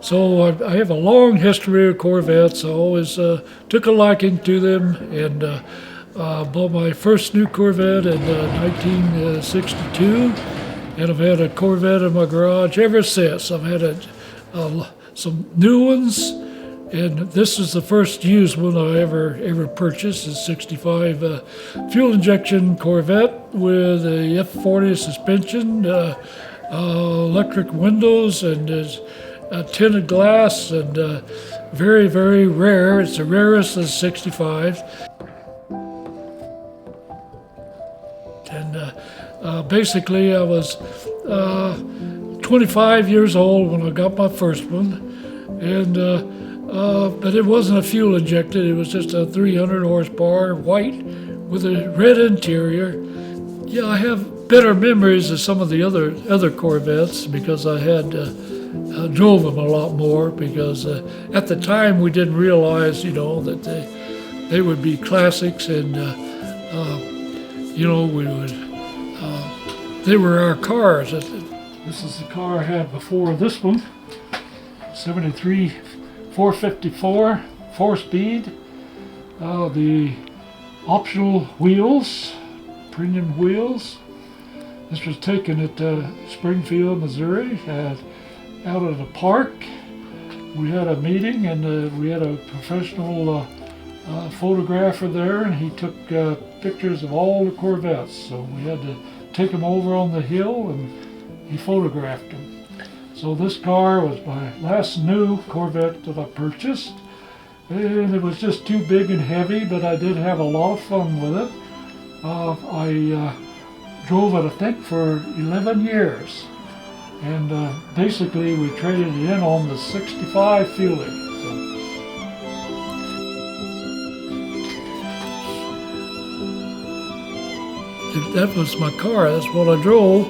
So I have a long history of Corvettes. I always took a liking to them, and bought my first new Corvette in 1962, and I've had a Corvette in my garage ever since. I've had some new ones, and this is the first used one I ever purchased. It's a 65 fuel injection Corvette with a F40 suspension, electric windows, and tinted glass, and very, very rare. It's the rarest of 65. And basically I was 25 years old when I got my first one, and but it wasn't a fuel injected. It was just a 300 horsepower white with a red interior. Yeah, I have better memories of some of the other Corvettes because I had drove them a lot more, because at the time we didn't realize, that they would be classics, and we would, they were our cars. This is the car I had before this one, 73 454, 4-speed. The optional wheels, premium wheels. This was taken at Springfield, Missouri, out at a park. We had a meeting, and we had a professional photographer there, and he took pictures of all the Corvettes. So we had to take them over on the hill, and he photographed them. So this car was my last new Corvette that I purchased, and it was just too big and heavy, but I did have a lot of fun with it. I drove it, I think, for 11 years, and basically we traded it in on the 65 fueling. That was my car. That's what I drove.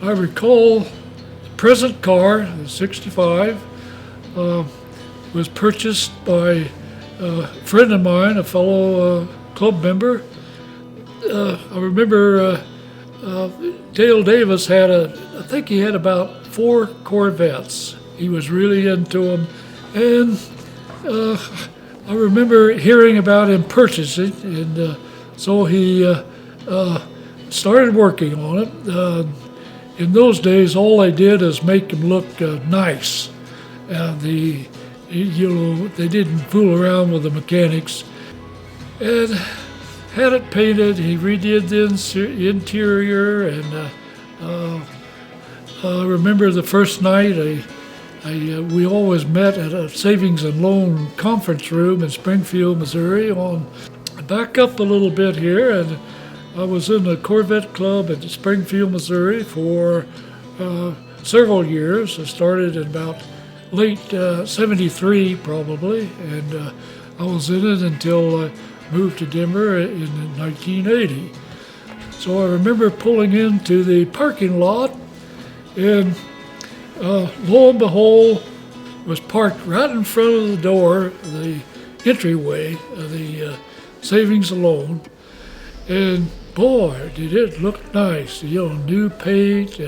I recall the present car, the 65, was purchased by a friend of mine, a fellow club member. I remember Dale Davis I think he had about 4 Corvettes. He was really into them, and I remember hearing about him purchasing, and so he started working on it. In those days, all they did is make them look nice. They didn't fool around with the mechanics. And had it painted. He redid the interior, and I remember the first night we always met at a savings and loan conference room in Springfield, Missouri. Back up a little bit here, and I was in the Corvette Club at Springfield, Missouri for several years. I started in about late 73 probably, and I was in it until I moved to Denver in 1980. So I remember pulling into the parking lot, and lo and behold, was parked right in front of the door, the entryway of the savings and loan, and boy, did it look nice, new paint,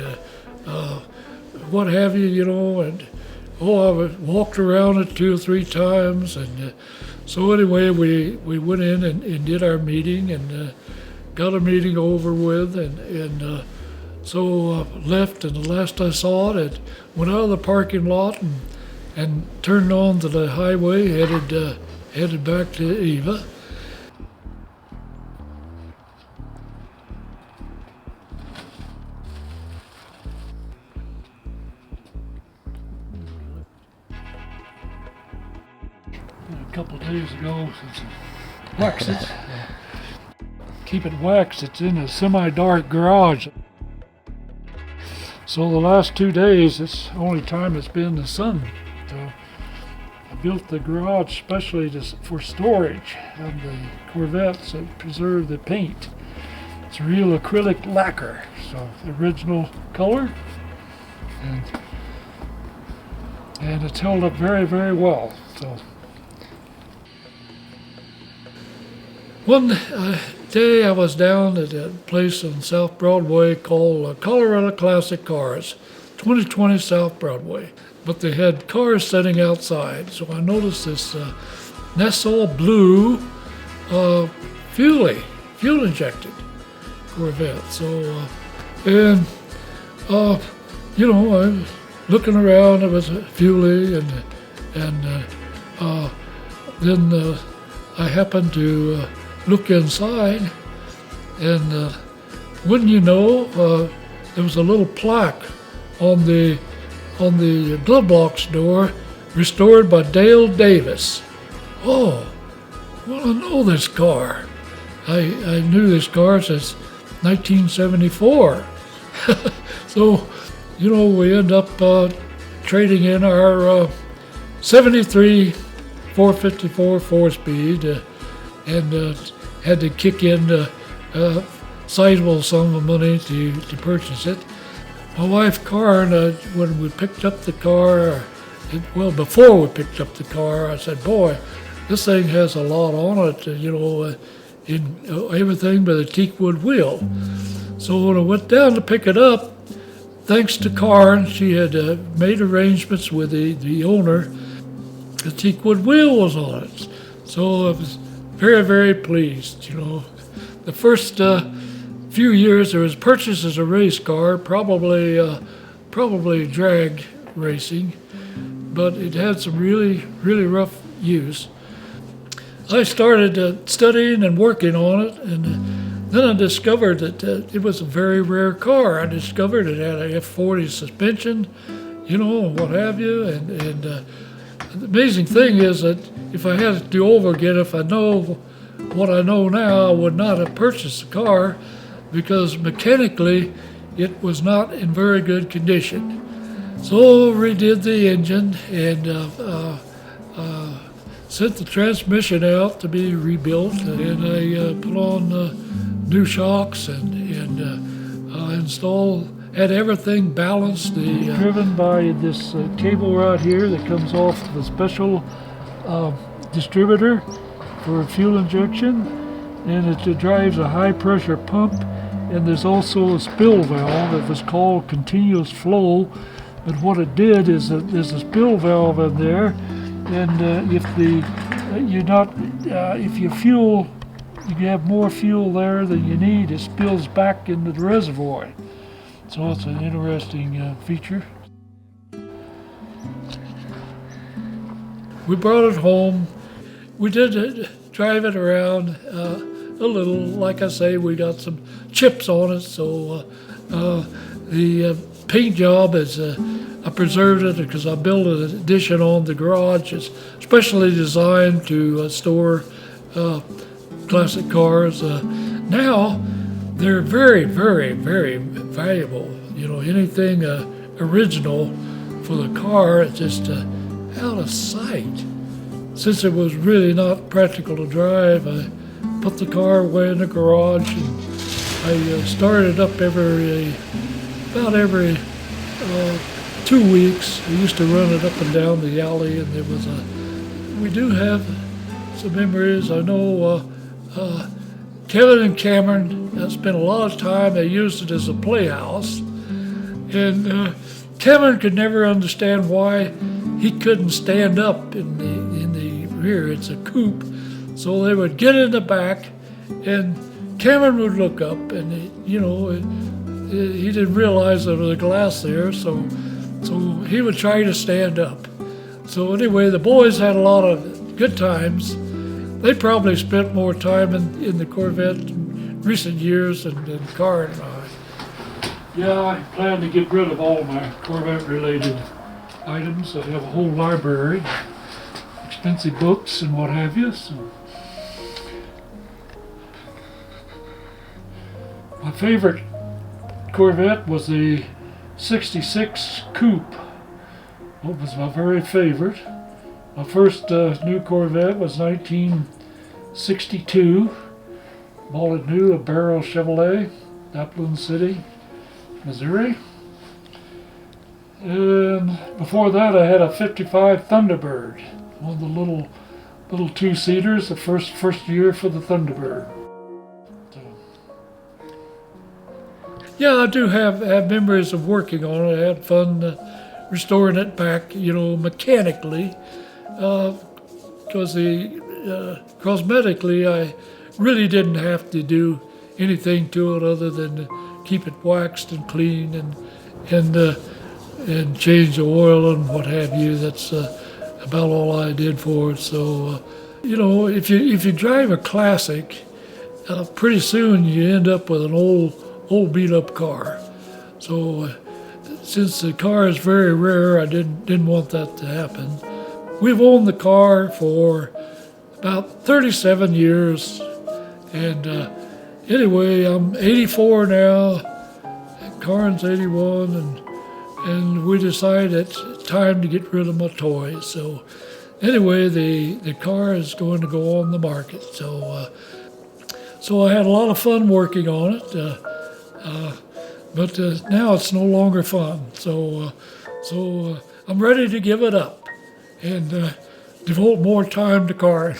what have you, and I walked around it 2 or 3 times, and so anyway, we went in and did our meeting, and got a meeting over with, and So left, and the last I saw it, it went out of the parking lot and turned on to the highway, headed back to Eva. A couple of days ago, since it waxed it, keep it waxed, it's in a semi-dark garage. So the last 2 days, it's the only time it's been in the sun. So I built the garage especially for storage of the Corvettes and preserve the paint. It's real acrylic lacquer, so the original color, and it's held up very, very well. So one day I was down at a place on South Broadway called Colorado Classic Cars, 2020 South Broadway. But they had cars sitting outside, so I noticed this Nassau Blue fuel injected Corvette. So, you know, I was looking around, it was fuely, and then I happened to look inside, and wouldn't you know, there was a little plaque on the glove box door, restored by Dale Davis. Oh, well, I know this car. I knew this car since 1974. So, you know, we end up trading in our 73 454 4-speed and had to kick in a sizable sum of money to purchase it. My wife, Karen, when we picked up the car, before we picked up the car, I said, boy, this thing has a lot on it, you know, in everything but a teakwood wheel. So when I went down to pick it up, thanks to Karen, she had made arrangements with the owner. The teakwood wheel was on it. So I was very, very pleased, you know. The first few years it was purchased as a race car, probably drag racing, but it had some really, really rough use. I started studying and working on it, and then I discovered that it was a very rare car. I discovered it had a F40 suspension, you know, and what have you, and the amazing thing is that if I had to do over again, if I know what I know now, I would not have purchased the car, because mechanically it was not in very good condition. So redid the engine and sent the transmission out to be rebuilt, and I put on new shocks and installed, had everything balanced. Driven by this cable right here that comes off the special distributor for fuel injection, and it drives a high pressure pump. And there's also a spill valve that was called continuous flow. But what it did is that there's a spill valve in there, and if you have more fuel there than you need, it spills back into the reservoir. So it's an interesting feature. We brought it home. We did drive it around a little. Like I say, we got some chips on it, so the paint job is, I preserved it because I built an addition on the garage. It's specially designed to store classic cars. Now, they're very, very, very valuable. You know, anything original for the car is just out of sight. Since it was really not practical to drive, I put the car away in the garage, and I started up about every 2 weeks. I used to run it up and down the alley, and we do have some memories. I know Kevin and Cameron spent a lot of time. They used it as a playhouse, and Kevin could never understand why he couldn't stand up in the rear. It's a coupe, so they would get in the back, and Cameron would look up, and he didn't realize there was a glass there, so he would try to stand up. So anyway, the boys had a lot of good times. They probably spent more time in the Corvette in recent years than Karen and I. Yeah, I plan to get rid of all my Corvette-related items. I have a whole library, expensive books and what have you. So. My favorite Corvette was the '66 Coupe. That was my very favorite. My first new Corvette was 1962. Bought it new, a Barrel Chevrolet, Dublin City, Missouri. And before that I had a '55 Thunderbird, one of the little two-seaters, the first year for the Thunderbird. Yeah, I do have memories of working on it. I had fun restoring it back, mechanically, because cosmetically I really didn't have to do anything to it other than keep it waxed and clean and change the oil and what have you. That's about all I did for it. So, if you drive a classic, pretty soon you end up with an old beat up car. So since the car is very rare, I didn't want that to happen. We've owned the car for about 37 years, and anyway, I'm 84 now, and Karen's 81, and we decided it's time to get rid of my toys. So anyway, the car is going to go on the market. So I had a lot of fun working on it. But now it's no longer fun, so I'm ready to give it up and devote more time to Karen.